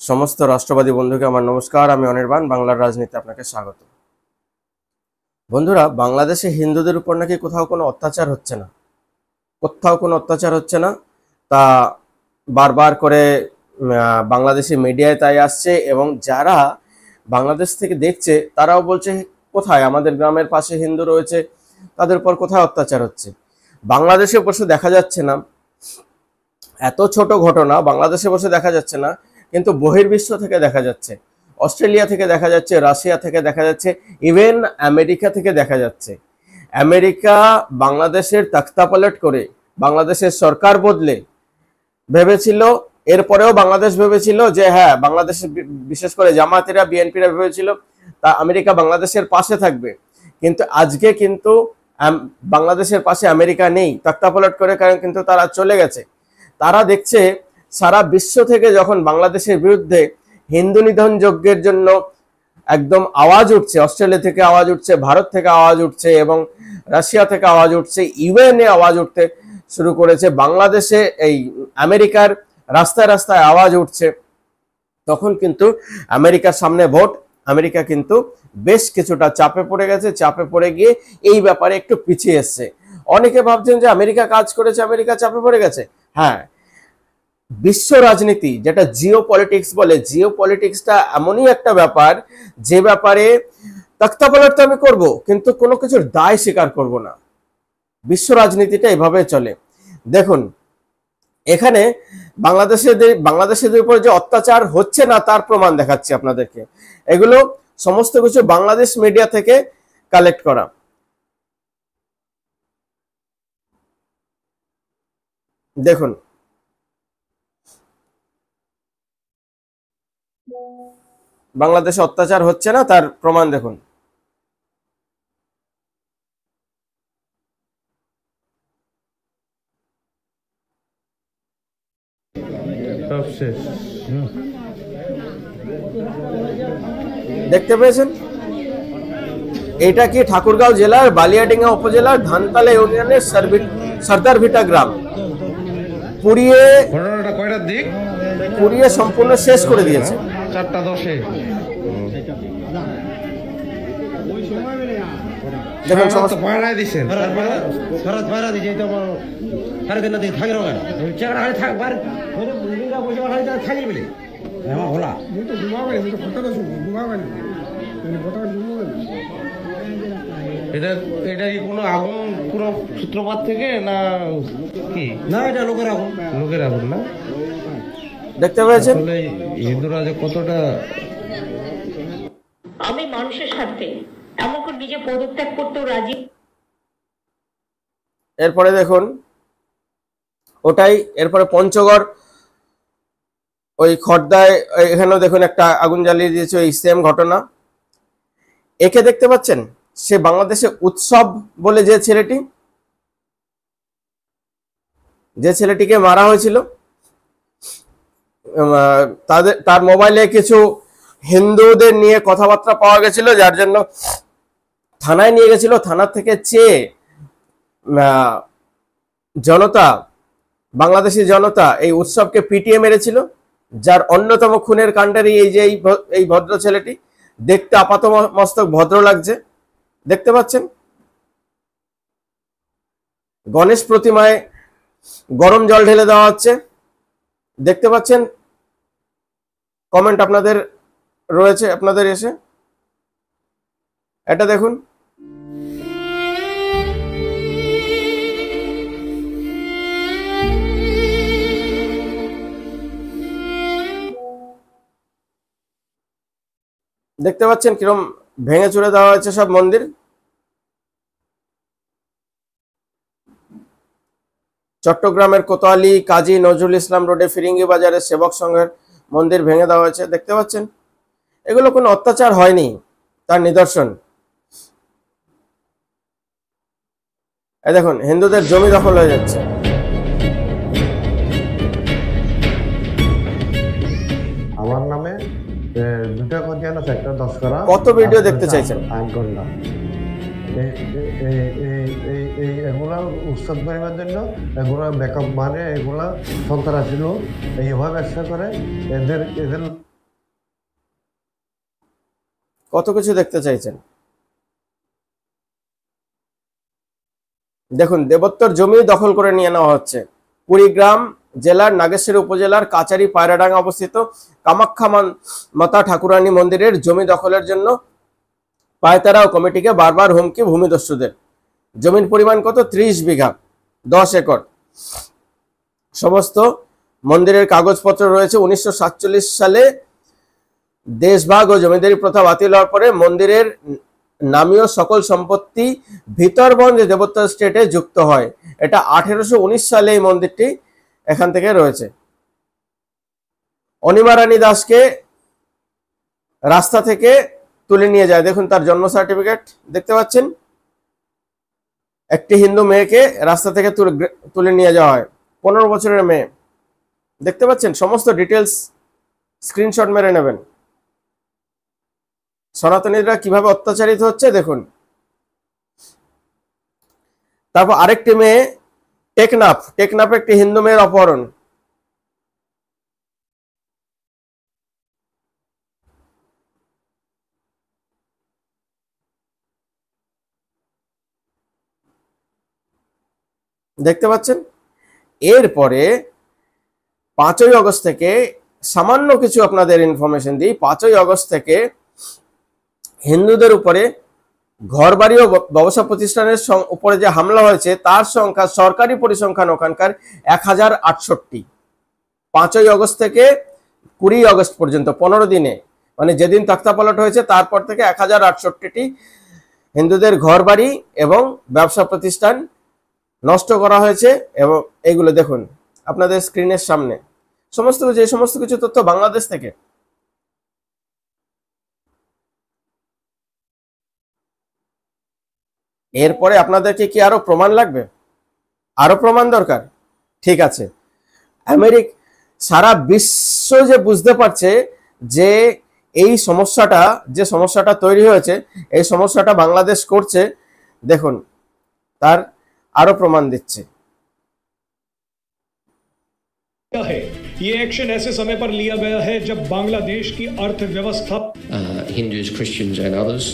সমস্ত রাষ্ট্রবাদী বন্ধুকে আমার নমস্কার। আমি অনির্বাণ, বাংলার রাজনীতি আপনাকে স্বাগত। বন্ধুরা, বাংলাদেশে হিন্দুদের উপর নাকি কোথাও কোনো অত্যাচার হচ্ছে না, তা বারবার করে বাংলাদেশি মিডিয়ায় তাই আসছে, এবং যারা বাংলাদেশ থেকে দেখছে তারাও বলছে কোথায় আমাদের গ্রামের পাশে হিন্দু রয়েছে, তাদের উপর কোথায় অত্যাচার হচ্ছে। বাংলাদেশে বসে দেখা যাচ্ছে না, এত ছোট ঘটনা বাংলাদেশে বসে দেখা যাচ্ছে না, কিন্তু বহির্বিশ্ব থেকে দেখা যাচ্ছে, অস্ট্রেলিয়া থেকে দেখা যাচ্ছে, রাশিয়া থেকে দেখা যাচ্ছে, ইভেন আমেরিকা থেকে দেখা যাচ্ছে। আমেরিকা বাংলাদেশের তখ্তাপলট করে বাংলাদেশের সরকার বদলে ভেবেছিল, এরপরেও বাংলাদেশ ভেবেছিল যে হ্যাঁ, বাংলাদেশের বিশেষ করে জামাতিরা, বিএনপিরা ভেবেছিল তা আমেরিকা বাংলাদেশের পাশে থাকবে। কিন্তু আজকে কিন্তু বাংলাদেশের পাশে আমেরিকা নেই, তখ্তাপলট করে, কারণ কিন্তু তারা চলে গেছে। তারা দেখছে সারা বিশ্ব থেকে যখন বাংলাদেশের বিরুদ্ধে হিন্দু নিধন যজ্ঞের জন্য একদম আওয়াজ উঠছে, অস্ট্রেলিয়া থেকে আওয়াজ উঠছে, ভারত থেকে আওয়াজ উঠছে, এবং রাশিয়া থেকে আওয়াজ উঠছে, ইউএনএ আওয়াজ উঠতে শুরু করেছে, বাংলাদেশে এই আমেরিকার রাস্তায় রাস্তায় আওয়াজ উঠছে, তখন কিন্তু আমেরিকার সামনে ভোট, আমেরিকা কিন্তু বেশ কিছুটা চাপে পড়ে গেছে। চাপে পড়ে গিয়ে এই ব্যাপারে একটু পিছিয়ে এসছে। অনেকে ভাবছেন যে আমেরিকা কাজ করেছে, আমেরিকা চাপে পড়ে গেছে। হ্যাঁ, বিশ্ব রাজনীতি যেটা জিও পলিটিক্স বলে, জিও পলিটিক্সটা এমনই একটা ব্যাপার যে ব্যাপারে তখ্তাপলট তো আমি করবো, কিন্তু কোনো কিছুর দায় স্বীকার করব না। বিশ্ব রাজনীতিটা এভাবে চলে। দেখুন, এখানে বাংলাদেশের উপর যে অত্যাচার হচ্ছে না তার প্রমাণ দেখাচ্ছি আপনাদেরকে। এগুলো সমস্ত কিছু বাংলাদেশ মিডিয়া থেকে কালেক্ট করা। দেখুন, বাংলাদেশে অত্যাচার হচ্ছে না তার প্রমাণ দেখুন। দেখতে পেয়েছেন? এটা কি ঠাকুরগাঁও জেলার বালিয়াডাঙ্গা উপজেলার ধানতলা ইউনিয়নের সর্দার ভিটা গ্রাম। পুড়িয়ে সম্পূর্ণ শেষ করে দিয়েছে। 4:10 দেখুন, সমস্ত পাড়ায় দিছেন, শরৎ ভাড়া দিছে তো আরে কেন দিন থাকি রগা চেকড়া হাড়ি থাক বার ওরে বুড়িরা বসে হাড়ি থাকি বলে এমন ভোলা মুই তো ঘুমাবাই, মুই তো ফটো আছো ঘুমাবাই, মানে ফটো ঘুমাবাই। এটা কি কোনো আগুন পুরো সূত্রপাত থেকে না কি? না, এটা লোকের আগুন না? দেখতে পেয়েছেন? আসলে হিন্দুরা যে কতটা, আমি মানুষের স্বার্থে এমন করে নিজে পদত্যাগ করতেও রাজি। এরপরে দেখুন, ওটাই এরপরে পঞ্চগড় ওই খড়দায়, এখানেও দেখুন একটা আগুন জ্বালিয়ে দিয়েছে, ওই সেম ঘটনা। একে দেখতে পাচ্ছেন? সে বাংলাদেশে উৎসব বলে যে ছেলেটিকে মারা হয়েছিল, তার মোবাইলে কিছু হিন্দুদের নিয়ে কথাবার্তা পাওয়া গেছিল, যার জন্য থানায় নিয়ে গেছিল। থানা থেকে চেয়ে জনতা, বাংলাদেশি জনতা এই উৎসবকে পিটিয়ে মেরেছিল, যার অন্যতম খুনের কাণ্ডারি এই ভদ্র ছেলেটি। দেখতে আপাত মস্তক ভদ্র লাগছে, দেখতে পাচ্ছেন? গণেশ প্রতিমায় গরম জল ঢেলে দেওয়া হচ্ছে, দেখতে পাচ্ছেন? কমেন্ট আপনাদের রয়েছে, আপনাদের এসে এটা দেখুন। দেখতে পাচ্ছেন কিরম ভেঙে চুরে দেওয়া হয়েছে সব মন্দির। চট্টগ্রামের কোতোয়ালি কাজী নজরুল ইসলাম রোডে ফিরিঙ্গি বাজারে সেবক সংঘের মন্দির ভেঙে দেওয়া হয়েছে, দেখতে পাচ্ছেন? এগুলো কোনো অত্যাচার হয়নি, তার নিদর্শন। এই দেখুন, হিন্দুদের জমি দখল হয়ে যাচ্ছে। আমার নামে 2টা কন্টিয়ানো সেক্টর 10 করা। কত ভিডিও দেখতে চাইছেন? 8 ঘন্টা। এগুলা উৎসব করিবার জন্য এগুলা ব্যাকআপ, মানে এগুলা সন্ত্রাসী লোক এইভাবে ব্যবসা করে। এদের কত কিছু দেখতে চাইছেন। দেখুন, দেবোত্তর জমি দখল করে নিয়ে নেওয়া হচ্ছে। কুড়িগ্রাম জেলার নাগেশ্বরী উপজেলার কাচারি পায়রাডাঙ্গা অবস্থিত কামাখ্যা মাতা ঠাকুরানী মন্দিরের জমি দখলের জন্য পায়তারা ও কমিটিকে বারবার হুমকি ভূমিদস্যুদের। জমির পরিমাণ কত? 30 বিঘা, 10 একর। সমস্ত মন্দিরের কাগজপত্র রয়েছে। 1947 সালে দেশভাগ ও জমিদারি প্রথা বাতিল হওয়ার পরে মন্দিরের নামীয় সকল সম্পত্তি ভিতরবন্দ দেবোত্তর স্টেটে যুক্ত হয়। এটা 1819 সালে এই মন্দিরটি এখান থেকে রয়েছে। অনিমা রানী দাসকে রাস্তা থেকে তুলে নিয়ে যায়। দেখুন তার জন্ম সার্টিফিকেট দেখতে পাচ্ছেন। একটি হিন্দু মেয়েকে রাস্তা থেকে তুলে নিয়ে যাওয়া হয়, 15 বছরের মেয়ে। দেখতে পাচ্ছেন, সমস্ত ডিটেলস স্ক্রিনশট মেরে নেবেন। সনাতনীরা কিভাবে অত্যাচারিত হচ্ছে দেখুন। তারপর আরেকটি মেয়ে টেকনাফ একটি হিন্দু মেয়ের অপহরণ। দেখতে পাচ্ছেন। এরপরে 5ই আগস্ট থেকে সামান্য কিছু আপনাদের ইনফরমেশন দিই। 5ই আগস্ট থেকে হিন্দুদের উপরে ঘরবাড়ি ও ব্যবসা প্রতিষ্ঠানের উপরে যে হামলা হয়েছে তার সংখ্যা, সরকারি পরিসংখ্যান ওখানকার 1068। 5ই আগস্ট থেকে 20 আগস্ট পর্যন্ত 15 দিনে, মানে যেদিন তক্তাপলট হয়েছে তারপর থেকে 1068টি হিন্দুদের ঘরবাড়ি এবং ব্যবসা প্রতিষ্ঠান নষ্ট করা হয়েছে। এবং এগুলো দেখুন আপনাদের স্ক্রিনের সামনে, সমস্ত কিছু তথ্য বাংলাদেশ থেকে। এরপরে আপনাদেরকে কি আরো প্রমাণ লাগবে? আরো প্রমাণ দরকার? ঠিক আছে। সারা বিশ্ব যে বুঝতে পারছে যে এই সমস্যাটা তৈরি হয়েছে, এই সমস্যাটা বাংলাদেশ করছে, দেখুন তার আরো প্রমাণ দিচ্ছে। ये एक्शन ऐसे समय पर लिया गया है जब बांग्लादेश की अर्थव्यवस्था Hindus, Christians and others.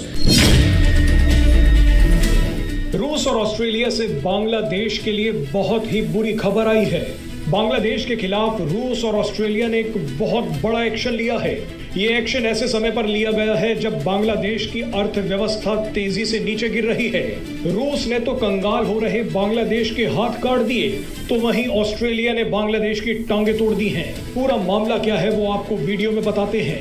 रूस और ऑस्ट्रेलिया से बांग्लादेश के लिए बहुत ही बुरी खबर आई है। बांग्लादेश के खिलाफ रूस और ऑस्ट्रेलिया ने एक बहुत बड़ा एक्शन लिया है। ये एक्शन ऐसे समय पर लिया गया है जब बांग्लादेश की अर्थव्यवस्था तेजी से नीचे गिर रही है। रूस ने तो कंगाल हो रहे बांग्लादेश के हाथ काट दिए, तो वहीं ऑस्ट्रेलिया ने बांग्लादेश की टांगें तोड़ दी हैं। पूरा मामला क्या है वो आपको वीडियो में बताते हैं।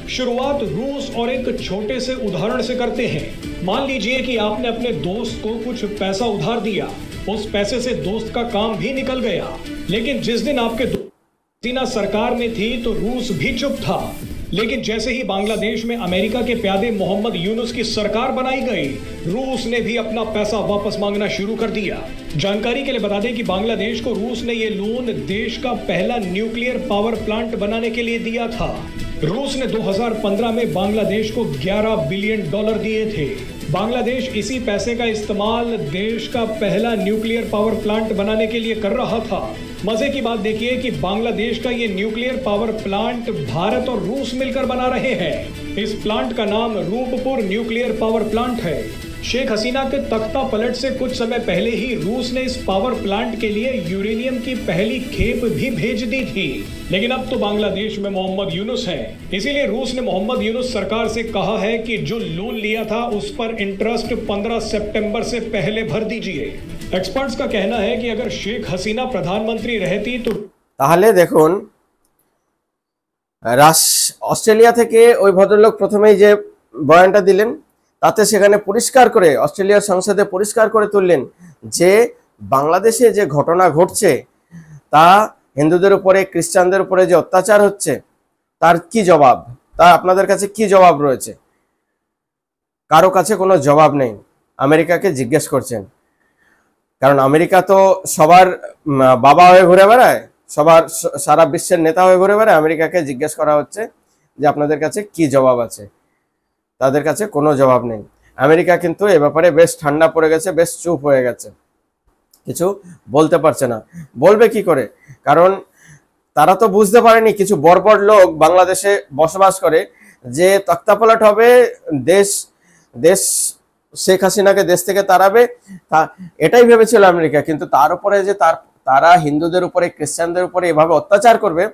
शुरुआत रूस और एक छोटे से उदाहरण से करते हैं। मान लीजिए कि आपने अपने दोस्त को कुछ पैसा उधार दिया, उस पैसे से दोस्त का काम भी निकल गया, लेकिन जिस दिन आपके हसीना सरकार में थी तो रूस भी चुप था। लेकिन जैसे ही बांग्लादेश में अमेरिका के प्यादे मोहम्मद यूनुस की सरकार बनाई गई, रूस ने भी अपना पैसा वापस मांगना शुरू कर दिया। जानकारी के लिए बता दें कि बांग्लादेश को रूस ने ये लोन देश का पहला न्यूक्लियर पावर प्लांट बनाने के लिए दिया था। रूस ने 2015 में बांग्लादेश को $11 बिलियन दिए थे। बांग्लादेश इसी पैसे का इस्तेमाल देश का पहला न्यूक्लियर पावर प्लांट बनाने के लिए कर रहा था। मजे की बात देखिए कि बांग्लादेश का ये न्यूक्लियर पावर प्लांट भारत और रूस मिलकर बना रहे हैं। इस प्लांट का नाम रूपपुर न्यूक्लियर पावर प्लांट है। शेख हसीना के तख्ता पलट से कुछ समय पहले ही रूस ने इस पावर प्लांट के लिए यूरेनियम की पहली खेप भी भेज दी थी। लेकिन अब तो बांग्लादेश में मोहम्मद यूनुस है, इसीलिए रूस ने मोहम्मद यूनुस सरकार से कहा है कि जो लोन लिया था उस पर इंटरेस्ट 15 सितंबर से पहले भर दीजिए। एक्सपर्ट्स का कहना है कि अगर शेख हसीना प्रधानमंत्री रहती तो তাহলে দেখুন, অস্ট্রেলিয়া থেকে ওই ভদ্রলোক প্রথমেই যে বয়ানটা দিলেন তাতে সেখানে পরিষ্কার করে অস্ট্রেলিয়ার সংসদে পরিষ্কার করে তুললেন যে বাংলাদেশে যে ঘটনা ঘটছে তা হিন্দুদের উপরে, খ্রিস্টানদের উপরে যে অত্যাচার হচ্ছে তার কি জবাব, তা আপনাদের কাছে কি জবাব রয়েছে? কারো কাছে কোনো জবাব নেই। আমেরিকাকে জিজ্ঞেস করছেন, কারণ আমেরিকা তো সবার বাবা হয়ে ঘুরে বেড়ায়, সবার সারা বিশ্বের নেতা হয়ে ঘুরে বেড়ায়। আমেরিকাকে জিজ্ঞেস করা হচ্ছে যে আপনাদের কাছে কি জবাব আছে। তাদের কাছে কোনো জবাব নেই। আমেরিকা কিন্তু এ ব্যাপারে বেশ ঠান্ডা পড়ে গেছে, বেশ চুপ হয়ে গেছে, কিছু বলতে পারছে না। বলবে কি করে? কারণ তারা তো বুঝতে পারেনি কিছু বর্বর লোক বাংলাদেশে বসবাস করে, যে তক্তাপলট হবে, দেশ দেশ শেখ হাসিনাকে দেশ থেকে তাড়াবে, এটাই ভেবেছিল আমেরিকা। কিন্তু তার উপরে যে তারা হিন্দুদের উপরে, খ্রিস্টানদের উপরে এভাবে অত্যাচার করবে,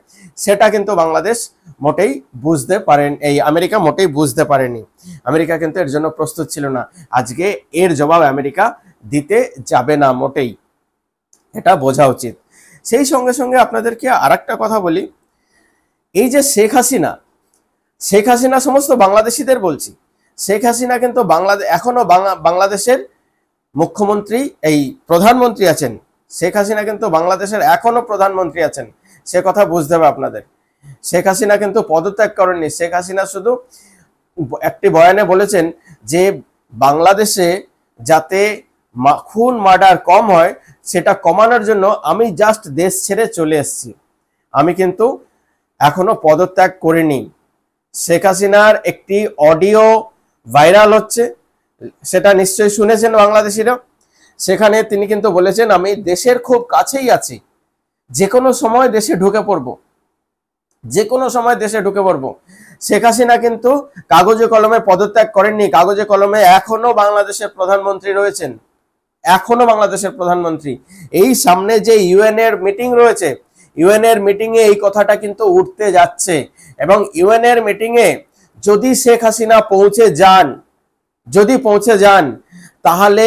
সেটা কিন্তু বাংলাদেশ মোটেই বুঝতে পারেন, এই আমেরিকা মোটেই বুঝতে পারেনি। আমেরিকা কিন্তু এর জন্য প্রস্তুত ছিল না। আজকে এর জবাব আমেরিকা দিতে যাবে না মোটেই, এটা বোঝা উচিত। সেই সঙ্গে সঙ্গে আপনাদেরকে আরেকটা কথা বলি, এই যে শেখ হাসিনা সমস্ত বাংলাদেশিদের বলছি, শেখ হাসিনা কিন্তু এখনো বাংলাদেশের মুখ্যমন্ত্রী, এই প্রধানমন্ত্রী আছেন। শেখ হাসিনা কিন্তু বাংলাদেশের এখনো প্রধানমন্ত্রী আছেন, সে কথা বুঝতে হবে আপনাদের। শেখ হাসিনা কিন্তু পদত্যাগ করেননি। শেখ হাসিনা শুধু একটি বয়ানে বলেছেন যে বাংলাদেশে যাতে খুন মার্ডার কম হয়, সেটা কমানোর জন্য আমি জাস্ট দেশ ছেড়ে চলে এসেছি, আমি কিন্তু এখনো পদত্যাগ করিনি। শেখ হাসিনার একটি অডিও ভাইরাল হচ্ছে, সেটা নিশ্চয়ই শুনেছেন বাংলাদেশিরা। সেখানে তিনি কিন্তু বলেছেন, আমি দেশের খুব কাছেই আছি, যে কোনো সময় দেশে ঢুকে পড়বো, যে কোনো সময় দেশে ঢুকে পড়বো। শেখ হাসিনা কিন্তু কাগজে কলমে পদত্যাগ করেননি, কাগজে কলমে এখনো বাংলাদেশের প্রধানমন্ত্রী রয়েছেন, এখনো বাংলাদেশের প্রধানমন্ত্রী। এই সামনে যে ইউএন এর মিটিং রয়েছে, ইউএন এর মিটিং এ এই কথাটা কিন্তু উঠতে যাচ্ছে, এবং ইউএন এর মিটিং এ যদি শেখ হাসিনা পৌঁছে যান তাহলে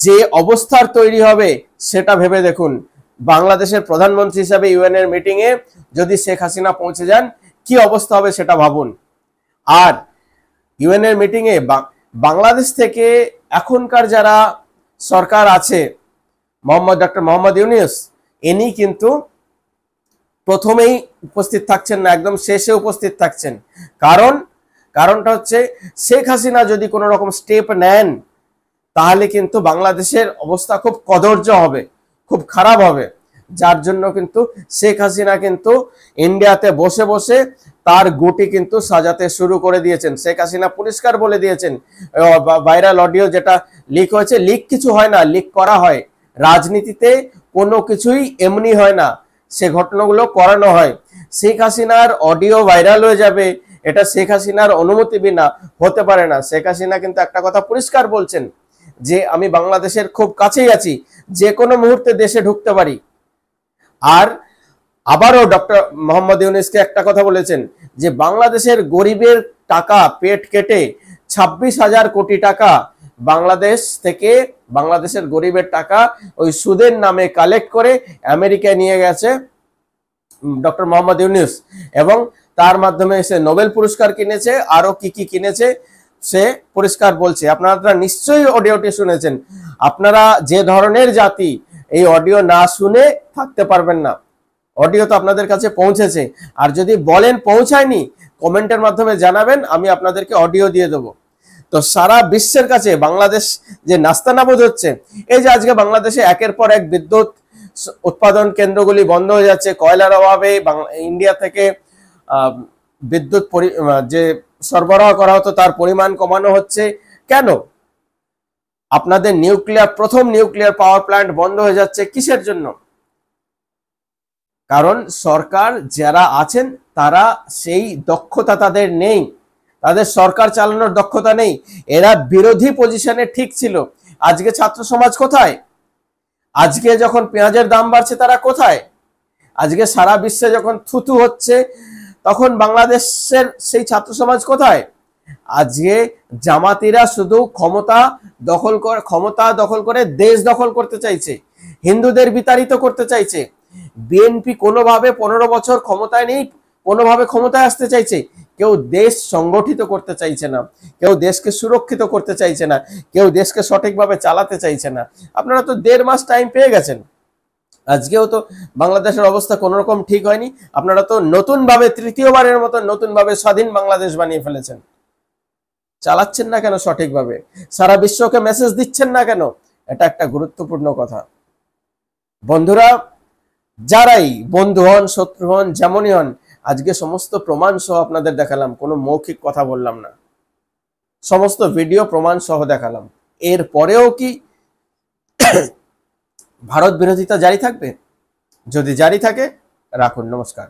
যে অবস্থার তৈরি হবে সেটা ভেবে দেখুন। বাংলাদেশের প্রধানমন্ত্রী হিসাবে ইউএন এর মিটিং এ যদি শেখ হাসিনা পৌঁছে যান, কি অবস্থা হবে সেটা ভাবুন। আর ইউএন এর মিটিং এ বাংলাদেশ থেকে এখনকার যারা সরকার আছে, ডক্টর মোহাম্মদ ইউনূস, ইনি কিন্তু প্রথমেই উপস্থিত থাকছেন না, একদম শেষে উপস্থিত থাকছেন। কারণটা হচ্ছে, শেখ হাসিনা যদি কোনো রকম স্টেপ নেন তাহলে কিন্তু বাংলাদেশের অবস্থা খুব কদর্য হবে, খুব খারাপ হবে। যার জন্য কিন্তু শেখ হাসিনা কিন্তু ইন্ডিয়াতে বসে বসে তার গুটি কিন্তু সাজাতে শুরু করে দিয়েছেন। শেখ হাসিনা পরিষ্কার বলে দিয়েছেন, ভাইরাল অডিও যেটা লিক হয়েছে, লিক কিছু হয় না, লিক করা হয়। রাজনীতিতে কোনো কিছুই এমনি হয় না, সে ঘটনাগুলো করানো হয়। শেখ হাসিনার অডিও ভাইরাল হয়ে যাবে, এটা শেখ হাসিনার অনুমতি বিনা হতে পারে না। শেখ হাসিনা কিন্তু একটা কথা পরিষ্কার বলছেন যে আমি বাংলাদেশের খুব কাছেই আছি, যে কোনো মুহূর্তে দেশে ঢুকতে পারি। আর আবারও ডক্টর মোহাম্মদ ইউনূসকে একটা কথা বলেছেন যে বাংলাদেশের গরিবের টাকা পেট কেটে 26,000 কোটি টাকা বাংলাদেশ থেকে, বাংলাদেশের গরিবের টাকা ওই সুদের নামে কালেক্ট করে আমেরিকায় নিয়ে গেছে ডক্টর মোহাম্মদ ইউনূস, এবং তার মাধ্যমে সে নোবেল পুরস্কার কিনেছে, আরো কি কি কিনেছে সে পরিষ্কার বলছে। আপনারা নিশ্চয়ই অডিওটি শুনেছেন। আপনারা যে ধরনের জাতি, এই অডিও না শুনে থাকতে পারবেন না। অডিও তো আপনাদের কাছে পৌঁছেছে, আর যদি বলেন পৌঁছায়নি, কমেন্টের মাধ্যমে জানাবেন, আমি আপনাদেরকে অডিও দিয়ে দেবো। তো সারা বিশ্বের কাছে বাংলাদেশ যে নাস্তানাবুদ হচ্ছে, এই যে আজকে বাংলাদেশে একের পর এক বিদ্যুৎ উৎপাদন কেন্দ্রগুলি বন্ধ হয়ে যাচ্ছে, কয়লার অভাবে ইন্ডিয়া থেকে বিদ্যুৎ যে সরবরাহ করা হতো তার পরিমাণ কমানো হচ্ছে। কেন? আপনাদের প্রথম নিউক্লিয়ার পাওয়ার প্ল্যান্ট বন্ধ হয়ে যাচ্ছে, কিসের জন্য? কারণ সরকার যারা আছেন তারা সেই দক্ষতা তাদের নেই, তাদের সরকার চালানোর দক্ষতা নেই। এরা বিরোধী পজিশনে ঠিক ছিল। আজকে ছাত্র সমাজ কোথায়? আজকে যখন পেঁয়াজের দাম বাড়ছে তারা কোথায়? আজকে সারা বিশ্বে যখন থুতু হচ্ছে তখন বাংলাদেশের সেই ছাত্র সমাজ কোথায়? আজকে জামাতিরা শুধু ক্ষমতা দখল করে দেশ দখল করতে চাইছে, হিন্দুদের বিতাড়িত করতে চাইছে। বিএনপি কোনোভাবে 15 বছর ক্ষমতায় নেই, কোনোভাবে ক্ষমতায় আসতে চাইছে। কেউ দেশ সংগঠিত করতে চাইছে না, কেউ দেশকে সুরক্ষিত করতে চাইছে না, কেউ দেশকে সঠিকভাবে চালাতে চাইছে না। আপনারা তো 1.5 মাস টাইম পেয়ে গেছেন, আজকেও তো বাংলাদেশের অবস্থা কোনো রকম ঠিক হয়নি। আপনারা তো নতুনভাবে, তৃতীয়বারের মতো নতুনভাবে স্বাধীন বাংলাদেশ বানিয়ে ফেলেছেন। চালাচ্ছেন না কেন সঠিকভাবে? সারা বিশ্বকে মেসেজ দিচ্ছেন না কেন? এটা একটা গুরুত্বপূর্ণ কথা। বন্ধুরা, যারাই বন্ধু হন, শত্রু হন, যেমনই হন, আজকে সমস্ত প্রমাণ সহ আপনাদের দেখালাম, কোনো মৌখিক কথা বললাম না, সমস্ত ভিডিও প্রমাণ সহ দেখালাম। এর পরেও কি ভারত বিরোধিতা জারি থাকবে? যদি জারি থাকে, রাখুন। নমস্কার।